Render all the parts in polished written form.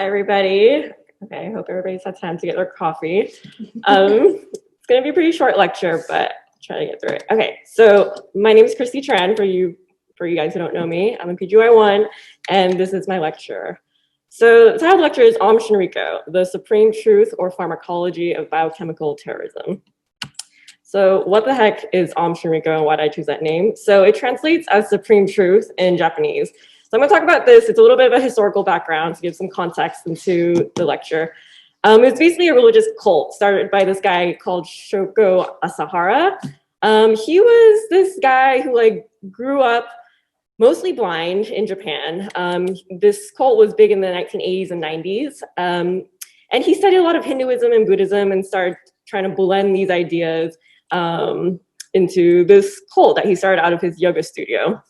Hi, everybody. Okay, I hope everybody's had time to get their coffee. It's going to be a pretty short lecture, but I'll try to get through it. Okay, so my name is Tran. For you guys who don't know me, I'm a PGY1, and this is my lecture. So the title of the lecture is Aum Shinrikyo, the Supreme Truth or Pharmacology of Biochemical Terrorism. So what the heck is Aum Shinrikyo and why did I choose that name? So it translates as Supreme Truth in Japanese. So I'm going to talk about this. It's a little bit of a historical background to give some context into the lecture. It's basically a religious cult started by this guy called Shoko Asahara. He was this guy who grew up mostly blind in Japan. This cult was big in the 1980s and 90s. And he studied a lot of Hinduism and Buddhism and started trying to blend these ideas into this cult that he started out of his yoga studio.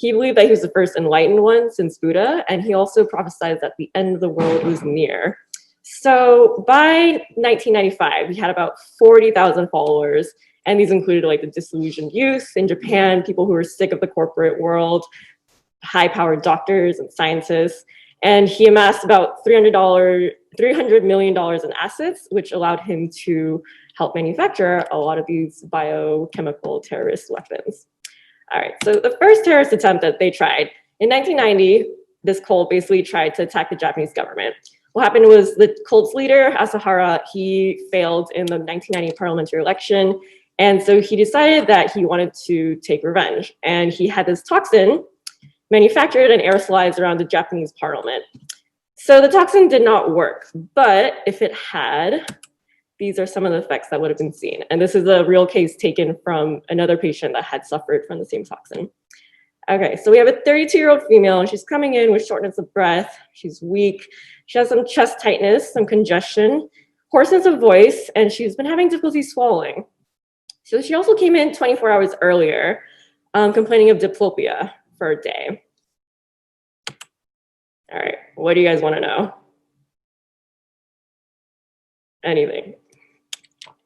He believed that he was the first enlightened one since Buddha, and he also prophesied that the end of the world was near. So by 1995, he had about 40,000 followers, and these included like the disillusioned youth in Japan, people who were sick of the corporate world, high-powered doctors and scientists, and he amassed about $300 million in assets, which allowed him to help manufacture a lot of these biochemical terrorist weapons. All right, so the first terrorist attempt that they tried, in 1990, this cult basically tried to attack the Japanese government. What happened was the cult's leader, Asahara, he failed in the 1990 parliamentary election, and so he decided that he wanted to take revenge, and he had this toxin manufactured and aerosolized around the Japanese parliament. So the toxin did not work, but if it had, these are some of the effects that would have been seen. And this is a real case taken from another patient that had suffered from the same toxin. Okay, so we have a 32-year-old female, and she's coming in with shortness of breath. She's weak. She has some chest tightness, some congestion, hoarseness of voice, and she's been having difficulty swallowing. So she also came in 24 hours earlier, complaining of diplopia for a day. All right, what do you guys want to know? Anything?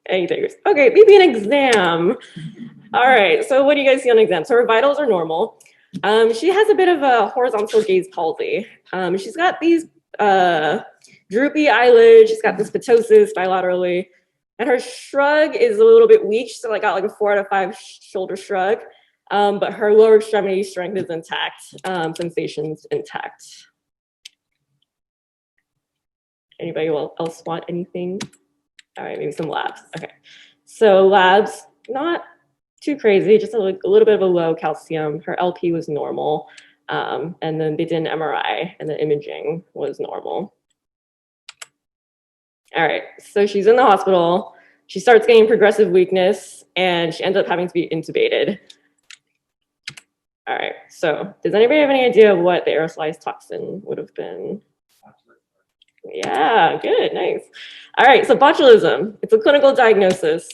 Anything. Okay, maybe an exam. All right, so what do you guys see on the exam? So her vitals are normal. She has a bit of a horizontal gaze palsy. She's got these droopy eyelids. She's got this ptosis bilaterally. And her shrug is a little bit weak. She's got like a 4 out of 5 shoulder shrug. But her lower extremity strength is intact, sensations intact. Anybody else want anything? All right, maybe some labs. Okay, so labs, not too crazy, just a little bit of a low calcium. Her LP was normal, and then they did an MRI, and the imaging was normal. All right, so she's in the hospital. She starts getting progressive weakness, and she ends up having to be intubated. All right, so does anybody have any idea what the aerosolized toxin would have been? Yeah, good, nice. All right, so botulism, it's a clinical diagnosis.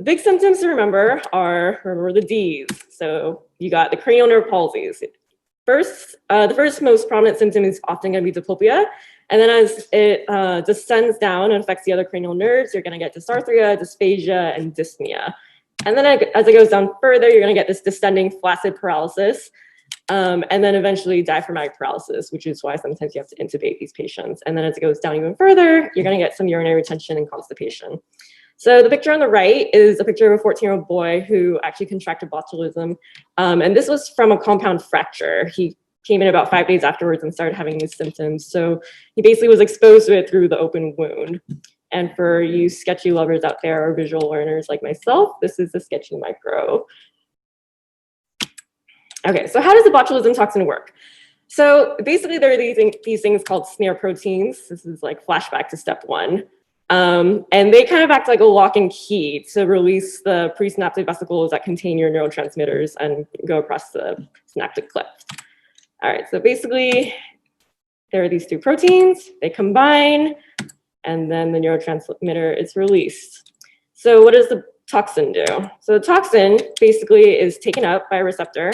Big symptoms to remember are the D's. So you got the cranial nerve palsies. The first most prominent symptom is often going to be diplopia. And then as it descends down and affects the other cranial nerves, you're going to get dysarthria, dysphagia, and dyspnea. And then as it goes down further, you're going to get this descending flaccid paralysis. And then eventually diaphragmatic paralysis, which is why sometimes you have to intubate these patients. And then as it goes down even further, you're going to get some urinary retention and constipation. So the picture on the right is a picture of a 14-year-old boy who actually contracted botulism. And this was from a compound fracture. He came in about 5 days afterwards and started having these symptoms. So he basically was exposed to it through the open wound. And for you sketchy lovers out there or visual learners like myself, this is the sketchy micro. Okay, so how does the botulism toxin work? So basically there are these things called snare proteins. This is like flashback to step 1. And they kind of act like a lock and key to release the presynaptic vesicles that contain your neurotransmitters and go across the synaptic cleft. All right, so basically there are these 2 proteins, they combine, and then the neurotransmitter is released. So what does the toxin do? So the toxin basically is taken up by a receptor,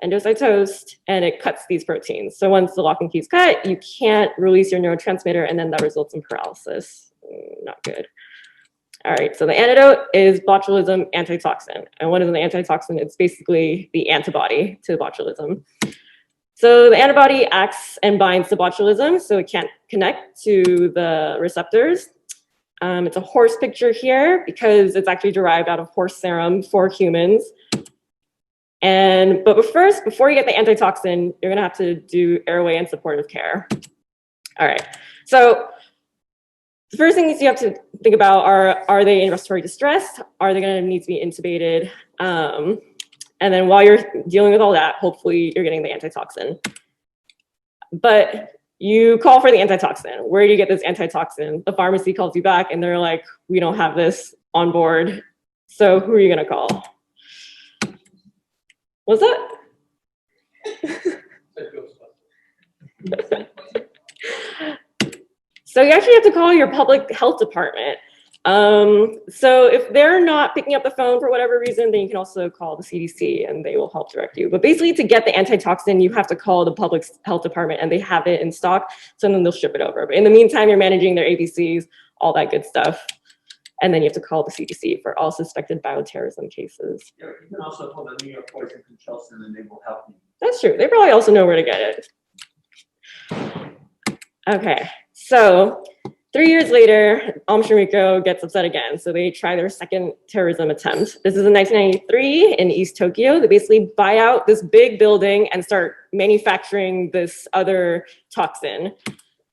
endocytosed, and it cuts these proteins. So once the lock and key is cut, you can't release your neurotransmitter, and then that results in paralysis. Not good. All right, so the antidote is botulism antitoxin. And what is an antitoxin? It's basically the antibody to botulism. So the antibody acts and binds to botulism, so it can't connect to the receptors. It's a horse picture here because it's actually derived out of horse serum for humans. But first, before you get the antitoxin, you're gonna have to do airway and supportive care. All right, so the first things you have to think about are they in respiratory distress? Are they gonna need to be intubated? And then while you're dealing with all that, hopefully you're getting the antitoxin. But you call for the antitoxin. Where do you get this antitoxin? The pharmacy calls you back and they're like, we don't have this on board. So who are you gonna call? What's that? So you actually have to call your public health department. So if they're not picking up the phone for whatever reason, then you can also call the CDC and they will help direct you. But basically to get the antitoxin, you have to call the public health department and they have it in stock. So then they'll ship it over. But in the meantime, you're managing their ABCs, all that good stuff. And then you have to call the CDC for all suspected bioterrorism cases. Yeah, you can also call the New York Poison Control Center and they will help you. That's true. They probably also know where to get it. Okay, so 3 years later, Aum Shinrikyo gets upset again. So they try their second terrorism attempt. This is in 1993 in East Tokyo. They basically buy out this big building and start manufacturing this other toxin.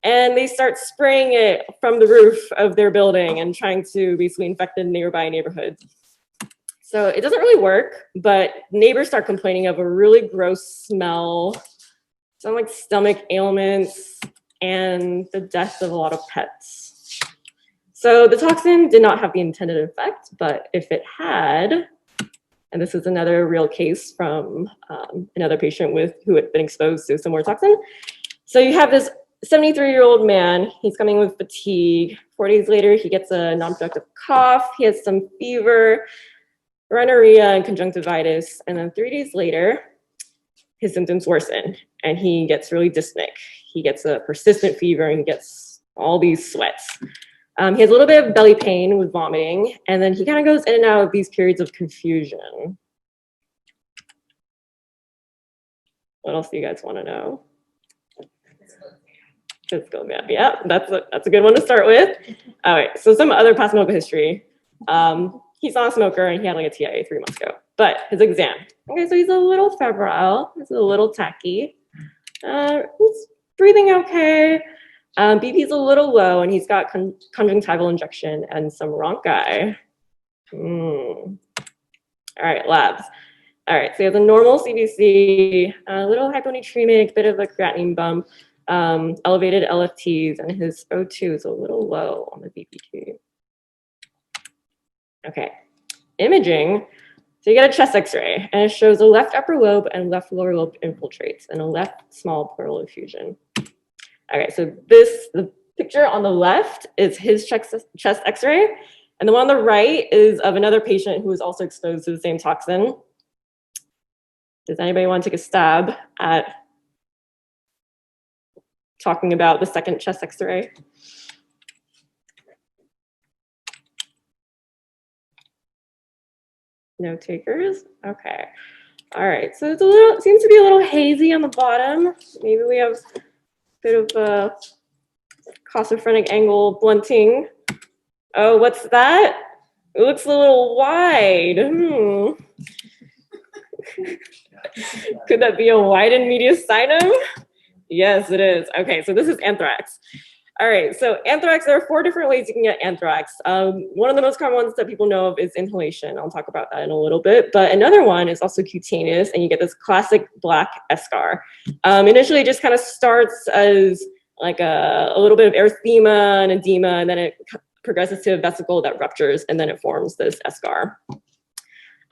And they start spraying it from the roof of their building and trying to basically infect the nearby neighborhoods. So it doesn't really work, but neighbors start complaining of a really gross smell, some like stomach ailments, and the death of a lot of pets. So the toxin did not have the intended effect, but if it had, and this is another real case from another patient who had been exposed to similar toxin. So you have this 73-year-old man, he's coming with fatigue. 4 days later, he gets a non-productive cough. He has some fever, rhinorrhea, and conjunctivitis. And then 3 days later, his symptoms worsen and he gets really dyspneic. He gets a persistent fever and he gets all these sweats. He has a little bit of belly pain with vomiting, and then he kind of goes in and out of these periods of confusion. What else do you guys want to know? Physical, yeah, that's a good one to start with. All right, so some other past medical history. He's not a smoker and he had like a TIA 3 months ago. But his exam. Okay, so he's a little febrile. He's a little tacky. He's breathing okay. BP's a little low and he's got conjunctival injection and some rhonchi. All right, labs. All right, so he has a normal CBC, a little hyponatremic, bit of a creatinine bump, elevated LFTs, and his O2 is a little low on the BPT. Okay, imaging. So you get a chest x-ray and it shows a left upper lobe and left lower lobe infiltrates and a left small pleural effusion. Okay, so the picture on the left is his chest x-ray, and the one on the right is of another patient who was also exposed to the same toxin. Does anybody want to take a stab at talking about the second chest x-ray? No takers? Okay. All right, so it's seems to be a little hazy on the bottom. Maybe we have a bit of a cosophrenic angle blunting. Oh, what's that? It looks a little wide. Could that be a widened mediastinum? Yes, it is. Okay, so this is anthrax. All right, so anthrax, there are 4 different ways you can get anthrax. One of the most common ones that people know of is inhalation. I'll talk about that in a little bit. But another one is also cutaneous, and you get this classic black eschar. Initially, it just kind of starts as like a little bit of erythema and edema, and then it progresses to a vesicle that ruptures, and then it forms this eschar.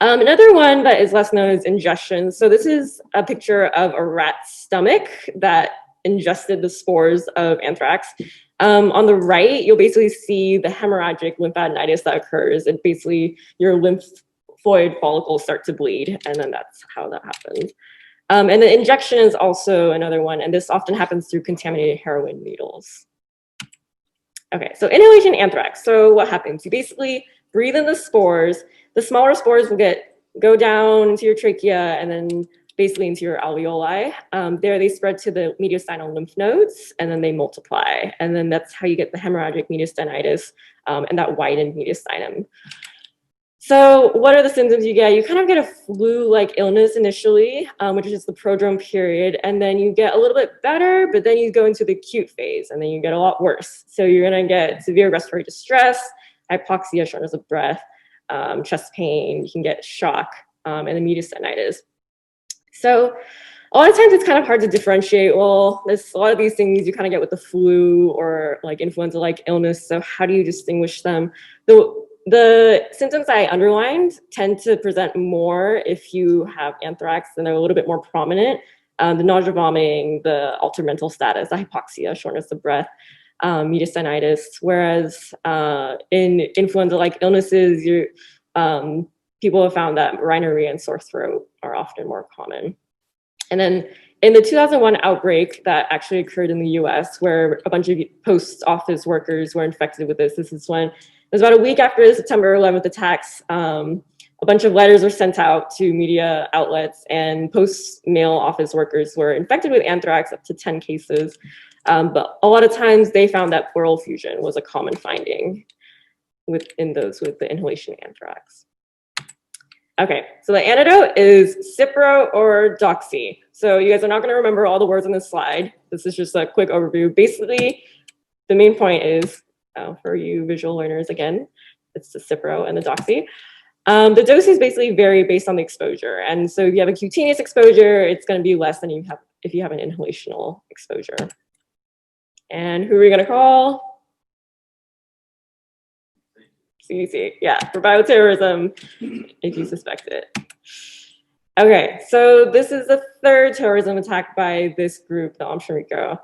Another one that is less known is ingestion. So this is a picture of a rat's stomach that ingested the spores of anthrax. On the right, you'll basically see the hemorrhagic lymphadenitis that occurs, and basically your lymphoid follicles start to bleed, and then that's how that happens. And the injection is also another one, and this often happens through contaminated heroin needles. Okay, so inhalation anthrax. So what happens? You basically breathe in the spores. The smaller spores will go down into your trachea and then basically into your alveoli. There they spread to the mediastinal lymph nodes, and then they multiply. And then that's how you get the hemorrhagic mediastinitis and that widened mediastinum. So what are the symptoms you get? You kind of get a flu-like illness initially, which is the prodrome period, and then you get a little bit better, but then you go into the acute phase, and then you get a lot worse. So you're gonna get severe respiratory distress, hypoxia, shortness of breath, chest pain, you can get shock, and the mediastinitis. So a lot of times it's kind of hard to differentiate, well, there's a lot of these things you kind of get with the flu or like influenza-like illness, so how do you distinguish them? The symptoms I underlined tend to present more if you have anthrax, and they're a little bit more prominent. The nausea, vomiting, the altered mental status, the hypoxia, shortness of breath, mediastinitis, whereas in influenza-like illnesses, people have found that rhinorrhea and sore throat are often more common. And then in the 2001 outbreak that actually occurred in the US, where a bunch of post office workers were infected with this is when it was about a week after the September 11th attacks. A bunch of letters were sent out to media outlets, and post-mail office workers were infected with anthrax, up to 10 cases. But a lot of times they found that pleural effusion was a common finding within those with the inhalation anthrax. Okay, so the antidote is Cipro or Doxy. So you guys are not going to remember all the words on this slide. This is just a quick overview. Basically, the main point is, for you visual learners again, it's the Cipro and the Doxy. The doses basically vary based on the exposure. And so if you have a cutaneous exposure, it's going to be less than if you have an inhalational exposure. And who are we going to call? CDC, yeah, for bioterrorism, if you suspect it. Okay, so this is the third terrorism attack by this group, the Aum Shinrikyo.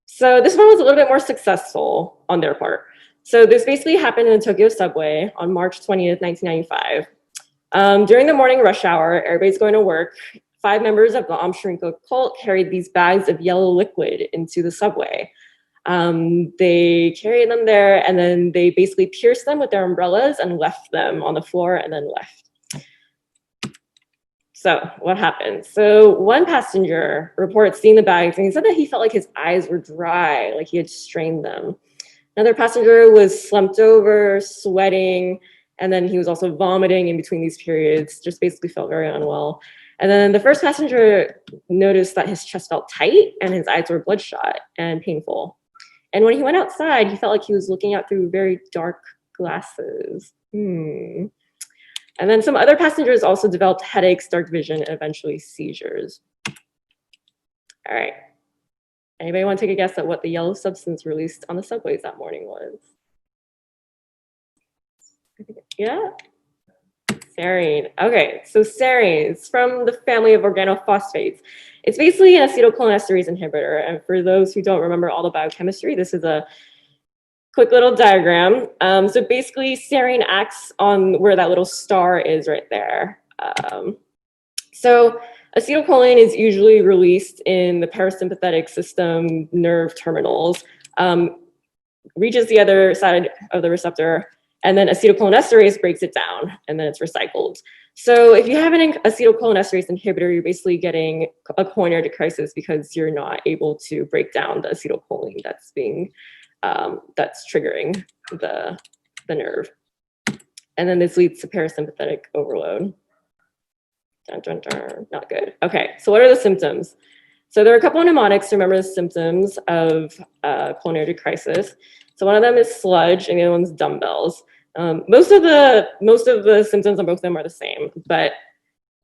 So this one was a little bit more successful on their part. So this basically happened in the Tokyo subway on March 20th, 1995. During the morning rush hour, everybody's going to work. 5 members of the Aum Shinrikyo cult carried these bags of yellow liquid into the subway. They carried them there, and then they basically pierced them with their umbrellas and left them on the floor and then left. So what happened? So one passenger reports seeing the bags, and he said that he felt like his eyes were dry, like he had strained them. Another passenger was slumped over, sweating, and then he was also vomiting in between these periods, just basically felt very unwell. And then the first passenger noticed that his chest felt tight and his eyes were bloodshot and painful. And when he went outside, he felt like he was looking out through very dark glasses. And then some other passengers also developed headaches, dark vision, and eventually seizures. All right. Anybody want to take a guess at what the yellow substance released on the subways that morning was? Yeah? Serine. Okay, so serine is from the family of organophosphates. It's basically an acetylcholinesterase inhibitor. And for those who don't remember all the biochemistry, this is a quick little diagram. So basically, serine acts on where that little star is right there. So acetylcholine is usually released in the parasympathetic system nerve terminals, reaches the other side of the receptor, and then acetylcholinesterase breaks it down, and then it's recycled. So if you have an acetylcholinesterase inhibitor, you're basically getting a cholinergic crisis because you're not able to break down the acetylcholine that's being that's triggering the nerve. And then this leads to parasympathetic overload. Dun, dun, dun. Not good. Okay, so what are the symptoms? So there are a couple of mnemonics to remember the symptoms of cholinergic crisis. So one of them is sludge, and the other one's dumbbells. Most of the symptoms on both of them are the same, but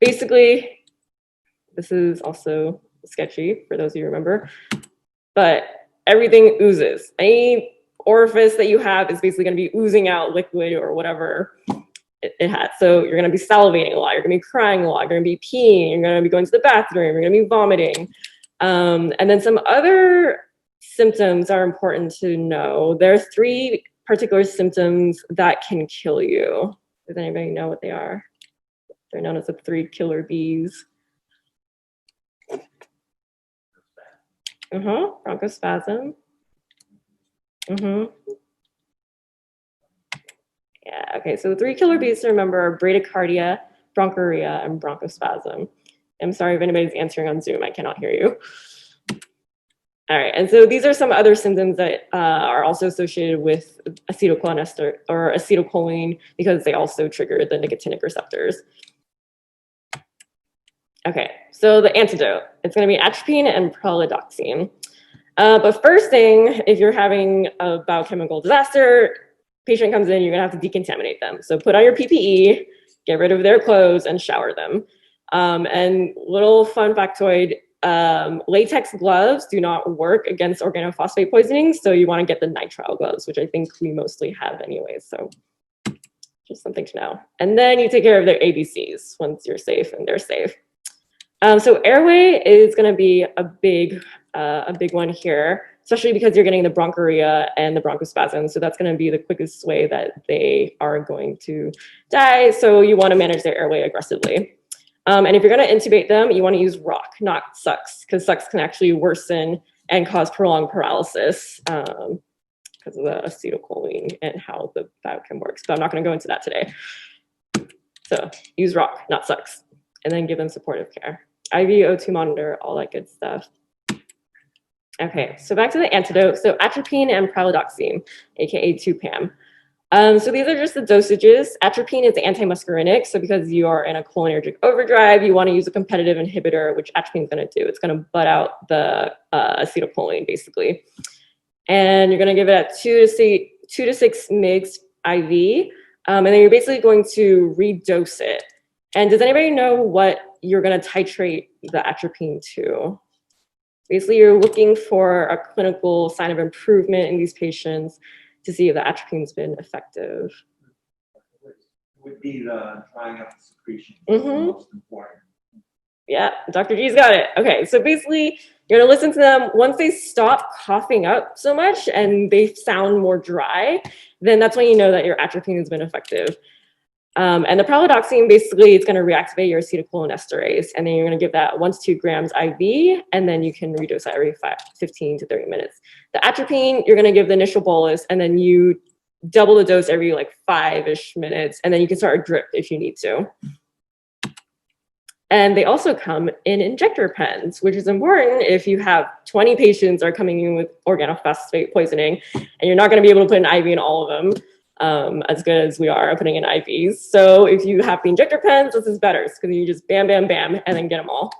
basically, this is also sketchy for those of you who remember, but everything oozes. Any orifice that you have is basically going to be oozing out liquid or whatever it has. So you're going to be salivating a lot, you're going to be crying a lot, you're going to be peeing, you're going to be going to the bathroom, you're going to be vomiting. And then some other symptoms are important to know. There are 3 particular symptoms that can kill you. Does anybody know what they are? They're known as the 3 killer bees. Bronchospasm. Yeah, okay, so the 3 killer bees to remember are bradycardia, bronchorrhea, and bronchospasm. I'm sorry if anybody's answering on Zoom, I cannot hear you. All right, and so these are some other symptoms that are also associated with acetylcholinester or acetylcholine because they also trigger the nicotinic receptors. Okay, so the antidote, it's gonna be atropine and pralidoxime. But first thing, if you're having a biochemical disaster, patient comes in, you're gonna have to decontaminate them. So put on your PPE, get rid of their clothes and shower them. And little fun factoid, latex gloves do not work against organophosphate poisoning. So you wanna get the nitrile gloves, which I think we mostly have anyways. So just something to know. And then you take care of their ABCs once you're safe and they're safe. So airway is going to be a big one here, especially because you're getting the bronchuria and the bronchospasm. So that's going to be the quickest way that they are going to die. So you want to manage their airway aggressively. And if you're going to intubate them, you want to use rock, not sucks, because sucks can actually worsen and cause prolonged paralysis because of the acetylcholine and how the biochem works. But I'm not going to go into that today. So use rock, not sucks, and then give them supportive care. IV, O2 monitor, all that good stuff. Okay, so back to the antidote. So atropine and pralidoxime, aka 2-PAM. So these are just the dosages. Atropine is antimuscarinic, so because you are in a cholinergic overdrive, you want to use a competitive inhibitor, which atropine is going to do. It's going to butt out the acetylcholine, basically. And you're going to give it at 2 to 6 mg IV, and then you're basically going to redose it. And does anybody know what you're going to titrate the atropine to? Basically, you're looking for a clinical sign of improvement in these patients to see if the atropine's been effective. It would be the drying up the secretion. That's the most important. Yeah, Dr. G's got it. Okay, so basically, you're going to listen to them. Once they stop coughing up so much and they sound more dry, then that's when you know that your atropine has been effective. And the pralidoxime, basically, it's going to reactivate your acetylcholinesterase, and then you're going to give that 1 to 2 grams IV, and then you can redose that every 15 to 30 minutes. The atropine, you're going to give the initial bolus, and then you double the dose every like 5-ish minutes, and then you can start a drip if you need to. And they also come in injector pens, which is important if you have 20 patients are coming in with organophosphate poisoning, and you're not going to be able to put an IV in all of them. As good as we are putting in IVs. So if you have the injector pens, this is better because you just bam, bam, bam, and then get them all.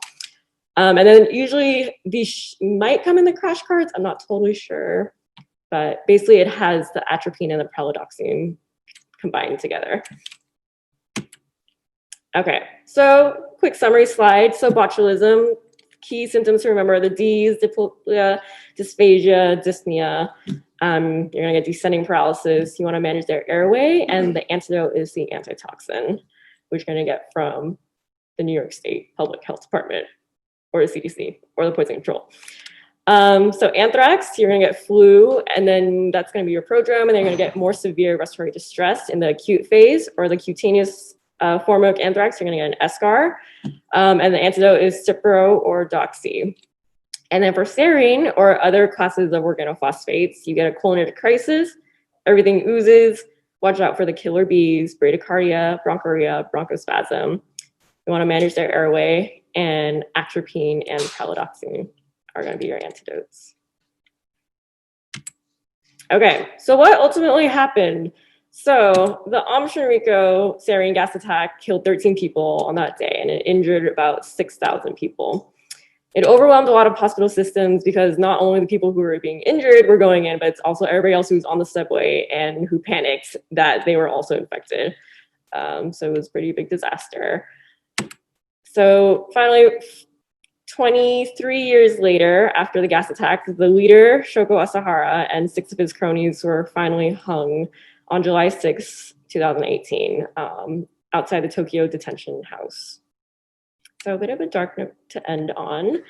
And then usually these might come in the crash cards. I'm not totally sure, but basically it has the atropine and the pralidoxime combined together. Okay, so quick summary slide. So botulism, key symptoms to remember: the D's, diplopia, dysphagia, dyspnea. You're gonna get descending paralysis. You wanna manage their airway, and the antidote is the antitoxin, which you're gonna get from the New York State Public Health Department or the CDC or the Poison Control. So anthrax, you're gonna get flu, and then that's gonna be your prodrome, and then you're gonna get more severe respiratory distress in the acute phase, or the cutaneous form of anthrax, you're gonna get an eSCAR, and the antidote is Cipro or Doxy. And then for serine or other classes of organophosphates, you get a cholinergic crisis, everything oozes, watch out for the killer bees, bradycardia, bronchuria, bronchospasm. You want to manage their airway, and atropine and pralidoxime are going to be your antidotes. Okay, so what ultimately happened? So the Aum Shinrikyo sarin gas attack killed 13 people on that day, and it injured about 6,000 people. It overwhelmed a lot of hospital systems because not only the people who were being injured were going in, but it's also everybody else who was on the subway and who panicked that they were also infected. So it was a pretty big disaster. So finally, 23 years later, after the gas attack, the leader, Shoko Asahara, and 6 of his cronies were finally hung on July 6, 2018, outside the Tokyo detention house. So a bit of a dark note to end on.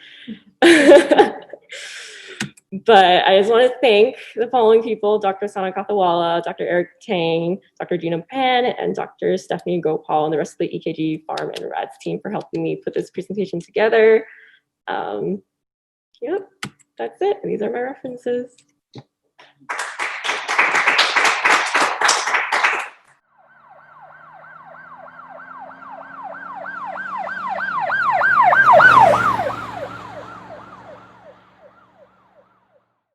But I just want to thank the following people: Dr. Sana Kathawala, Dr. Eric Tang, Dr. Gina Pan, and Dr. Stephanie Gopal, and the rest of the EKG, Pharm, and RADS team for helping me put this presentation together. Yep, that's it. These are my references.